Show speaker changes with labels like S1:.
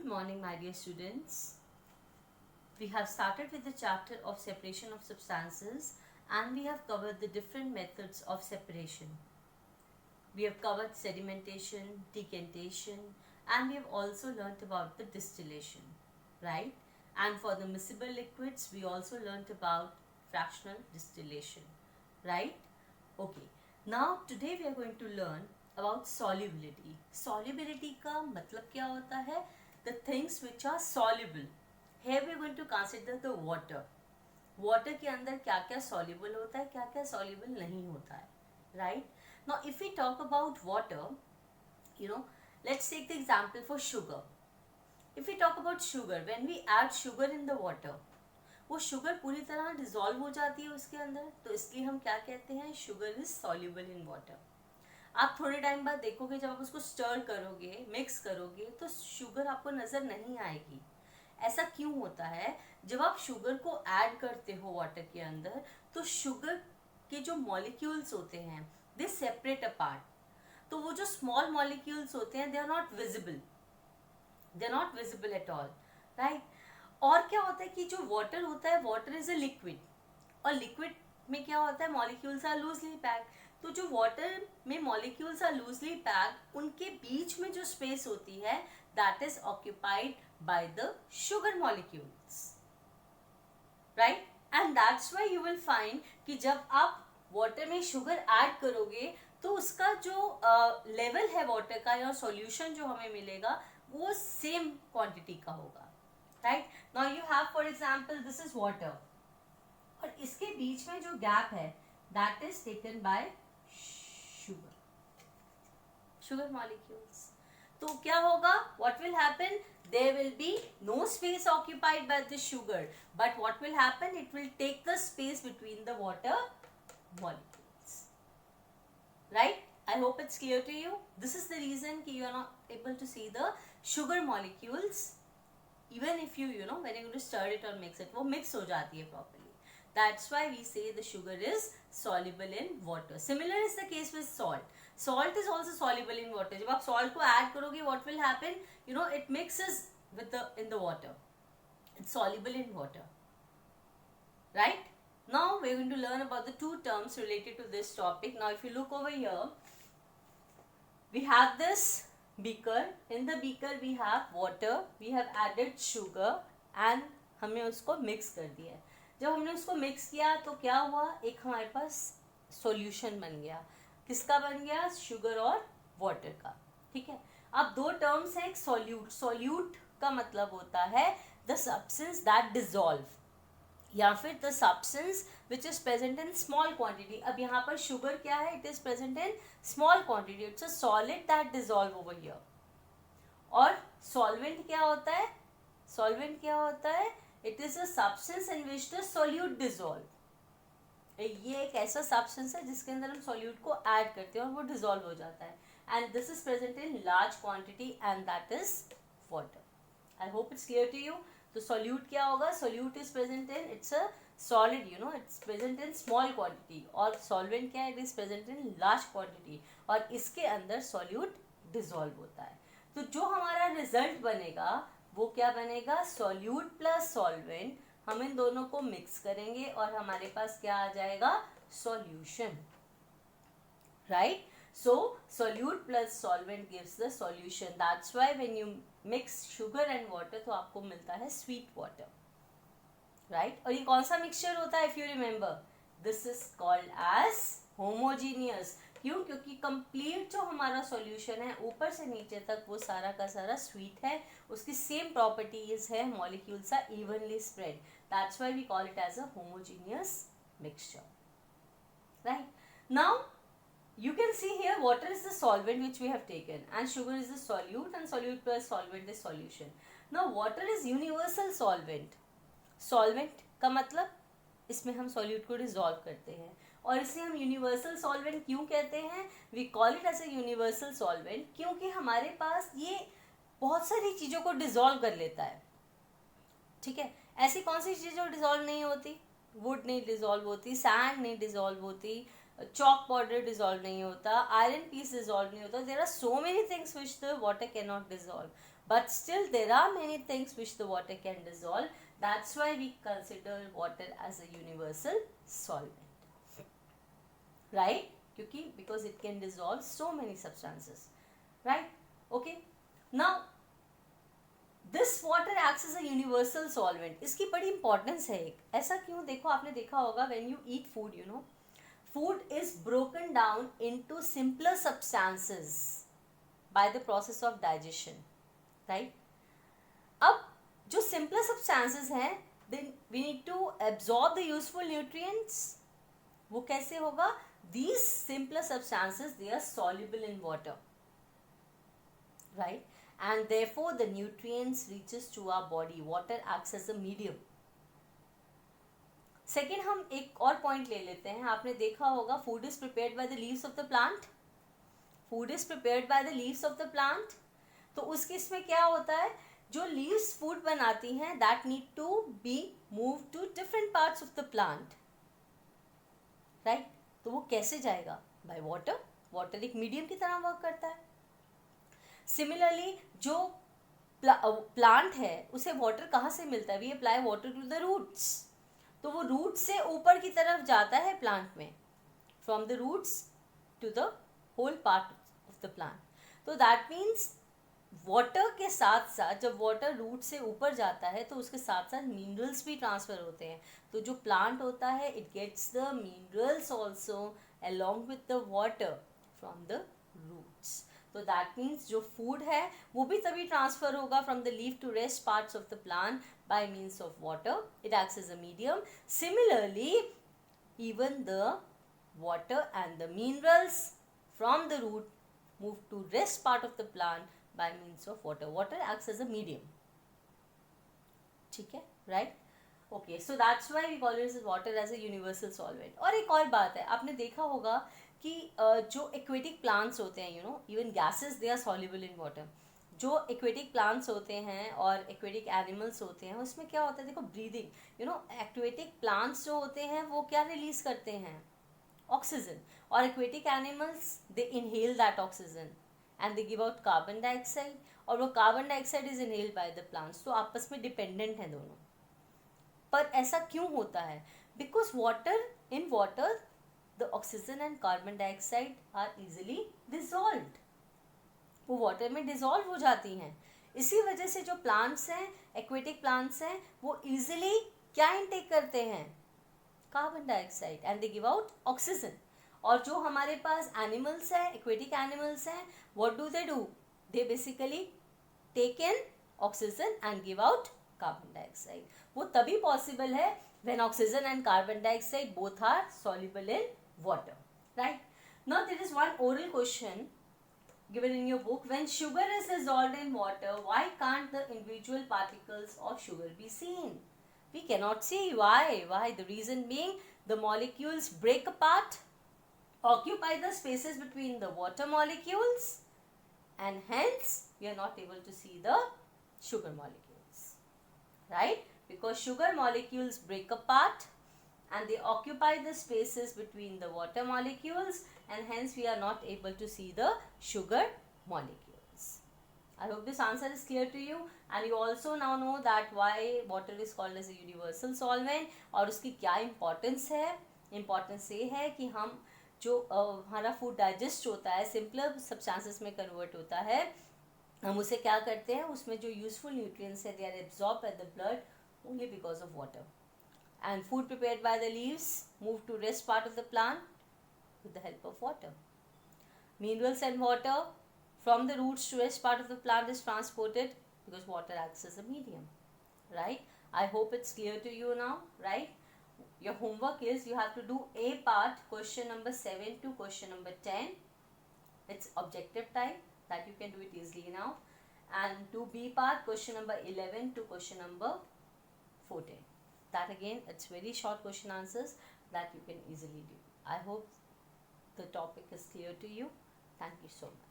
S1: morning, my dear students. We have started with the chapter of separation of substances and we have covered the different methods of separation. We have covered sedimentation, decantation, and we have also learnt about the distillation, right? And for the miscible liquids, we also learnt about fractional distillation, right? Okay. Now today we are going to learn about solubility. Solubility का मतलब क्या होता है? The things which are soluble. Here we are going to consider the water. Water के अंदर क्या क्या soluble होता है, क्या क्या soluble नहीं होता है, right? Now if we talk about water, let's take the example for sugar. If we talk about sugar, when we add sugar in the water, वो शुगर पूरी तरह डिजोल्व हो जाती है उसके अंदर, तो इसलिए हम क्या कहते हैं, sugar is soluble in water. आप थोड़े टाइम बाद देखोगे, जब आप उसको स्टर करोगे, मिक्स करोगे, तो शुगर आपको नजर नहीं आएगी. ऐसा क्यों होता है? जब आप शुगर को ऐड करते हो वाटर के अंदर, तो शुगर के जो मॉलिक्यूल्स होते हैं दे सेपरेट अपार्ट. तो वो जो स्मॉल मॉलिक्यूल्स होते हैं they are not visible at all, right. और क्या होता है कि जो वाटर होता है, वाटर इज अ लिक्विड, और लिक्विड में क्या होता है, मॉलिक्यूल्स आर लूजली पैक्ड. तो जो वाटर में मॉलिक्यूल्स आर लूजली पैक्ड, उनके बीच में जो स्पेस होती है that is occupied by the sugar molecules, right. And that's why you will find कि जब आप वाटर में शुगर ऐड करोगे तो उसका जो लेवल है वाटर का या सॉल्यूशन जो हमें मिलेगा वो सेम क्वांटिटी का होगा, right. Now you have for example this is water, और इसके बीच में जो गैप है that is taken by sugar molecules. तो क्या होगा, what will happen, there will be no space occupied by the sugar, but what will happen, it will take the space between the water molecules, right. I hope it's clear to you. This is the reason कि you are not able to see the sugar molecules even if you know when you're going to stir it or mix it, वो mix हो जाती है properly. That's why we say the sugar is soluble in water. Similar is the case with salt. Salt is also soluble in water. जब आप salt को add करोगे, what will happen? It mixes in the water. It's soluble in water, right? Now we're going to learn about the two terms related to this topic. Now if you look over here, we have this beaker. In the beaker we have water, we have added sugar and हमने उसको mix कर दिया है. जब हमने उसको mix किया तो क्या हुआ, एक हमारे पास solution बन गया. किसका बन गया, शुगर और वाटर का, ठीक है. अब दो टर्म्स है, एक सॉल्यूट. सॉल्यूट का मतलब होता है द सब्सटेंस दैट डिसॉल्व, या फिर the substance which is present in small quantity. अब यहाँ पर शुगर क्या है, it is present in small quantity, it's a solid that dissolve over here. और सॉल्वेंट क्या होता है, सॉल्वेंट क्या होता है, it is a substance in which the solute dissolve. ये एक ऐसा सब्सटेंस है जिसके अंदर हम सॉल्यूट को ऐड करते हैं और वो डिसॉल्व हो जाता है. And this is present in large quantity and that is water. I hope it's clear to you. तो सॉल्यूट क्या होगा, solute is present in, it's a solid, it's present in small quantity. और solvent क्या है, it is present in large quantity, और इसके अंदर solute dissolve होता है. तो जो हमारा रिजल्ट बनेगा वो क्या बनेगा, सॉल्यूट प्लस सॉल्वेंट. हम इन दोनों को मिक्स करेंगे और हमारे पास क्या आ जाएगा, solution, right. So solute plus solvent gives the solution. That's why when you mix sugar and water तो आपको मिलता है स्वीट वाटर, राइट. और ये कौन सा मिक्सचर होता है, if you remember, this is called as homogeneous. क्यों, क्योंकि कंप्लीट जो हमारा सॉल्यूशन है ऊपर से नीचे तक वो सारा का सारा स्वीट है. उसकी सेम प्रॉपर्टीज है, molecules are evenly spread. That's why we call it as a homogeneous mixture, right. Now you can see here water is the solvent which we have taken and sugar is the solute, and solute plus solvent is solution. Now water is universal solvent. solvent का मतलब इसमें हम solute को dissolve करते हैं, और इसे हम universal solvent क्यों कहते हैं, we call it as a universal solvent क्योंकि हमारे पास ये बहुत सारी चीज़ों को dissolve कर लेता है, ठीक है. ऐसी कौन सी चीज़ जो dissolve नहीं होती, वुड नहीं डिजोल्व होती, सैंड नहीं डिजोल्व होती, chalk powder dissolve नहीं होता, iron piece dissolve नहीं होता. There are so many things which the water cannot dissolve, but still there are many things which the water can dissolve. That's why we consider water as a universal solvent, right? क्योंकि because it can dissolve so many substances, right? Okay, now this water acts as a universal solvent. इसकी बड़ी importance है एक. ऐसा क्यों? देखो, आपने देखा होगा when you eat food, you know, food is broken down into simpler substances by the process of digestion, right? अब जो simpler substances हैं, then we need to absorb the useful nutrients. वो कैसे होगा? These simpler substances, they are soluble in water, right? And therefore the nutrients reaches to our body. Water acts as a medium. Second, हम एक और point ले लेते हैं. आपने देखा होगा food is prepared by the leaves of the plant. Food is prepared by the leaves of the plant. तो उस केस में क्या होता है? जो लीव्स फूड बनाती हैं, that need to be move to different parts of the plant, right? तो वो कैसे जाएगा? By water. वाटर एक मीडियम की तरह वर्क करता है. सिमिलरली जो प्लांट है उसे वाटर कहाँ से मिलता है? We apply water to the roots. तो वो रूट से ऊपर की तरफ जाता है प्लांट में, from the roots to the whole part of the plant. तो दैट मीन्स वाटर के साथ साथ जब वाटर रूट से ऊपर जाता है तो उसके साथ साथ मिनरल्स भी ट्रांसफर होते हैं. तो जो प्लांट होता है, it gets the minerals also along with the water from the roots. तो that means जो food है वो भी तभी ट्रांसफर होगा from the leaf to rest parts of the plant by means of water. It acts as a medium. Similarly, even the water and the minerals from the root move to rest part of the plant by means of water. Water acts as a medium. ठीक है, right? Okay, so that's why we call it water as a universal solvent. और एक और बात है, आपने देखा होगा कि जो एक्वेटिक प्लांट्स होते हैं, you know, even gases they are soluble in water. जो एक्वेटिक प्लांट्स होते हैं और एक्वेटिक एनिमल्स होते हैं, उसमें क्या होता है? देखो, breathing, you know, aquatic plants जो होते हैं वो क्या रिलीज करते हैं? ऑक्सीजन. और aquatic animals they inhale that oxygen and they give out carbon dioxide, और वो carbon dioxide is inhaled by the plants. तो आपस में डिपेंडेंट हैं दोनों. पर ऐसा क्यों होता है? Because water the oxygen and carbon dioxide are easily dissolved. वो वाटर में डिजोल्व हो जाती हैं. इसी वजह से जो प्लांट्स हैं, एक्वेटिक प्लांट्स हैं, वो इजीली क्या इनटेक करते हैं? Carbon dioxide, and they give out oxygen. और जो हमारे पास एनिमल्स हैं, एक्वेटिक एनिमल्स हैं, what do? They basically take in oxygen and give out carbon dioxide. वो तभी पॉसिबल है when oxygen and carbon dioxide both are soluble in water, right? Now there is one oral question given in your book. When sugar is dissolved in water, why can't the individual particles of sugar be seen? We cannot see. Why? The reason being, the molecules break apart, occupy the spaces between the water molecules, and hence we are not able to see the sugar molecules, right? Because sugar molecules break apart and they occupy the spaces between the water molecules, and hence we are not able to see the sugar molecules. I hope this answer is clear to you, and you also now know that why water is called as a universal solvent. और उसकी क्या importance है? Importance ये है कि हम जो हमारा फूड डाइजेस्ट होता है, सिंपलर सब्सटेंसेस में कन्वर्ट होता है, हम उसे क्या करते हैं? उसमें जो यूजफुल न्यूट्रिएंट्स है, they are absorb by the blood only because of water. And food prepared by the leaves move to rest part of the plant with the help of water. Minerals and water from the roots to rest part of the plant is transported because water acts as a medium, right? I hope it's clear to you now, right? Your homework is you have to do A part, question number 7 to question number 10. It's objective type that you can do it easily now. And do B part, question number 11 to question number 14. That again, it's very short question answers that you can easily do. I hope the topic is clear to you. Thank you so much.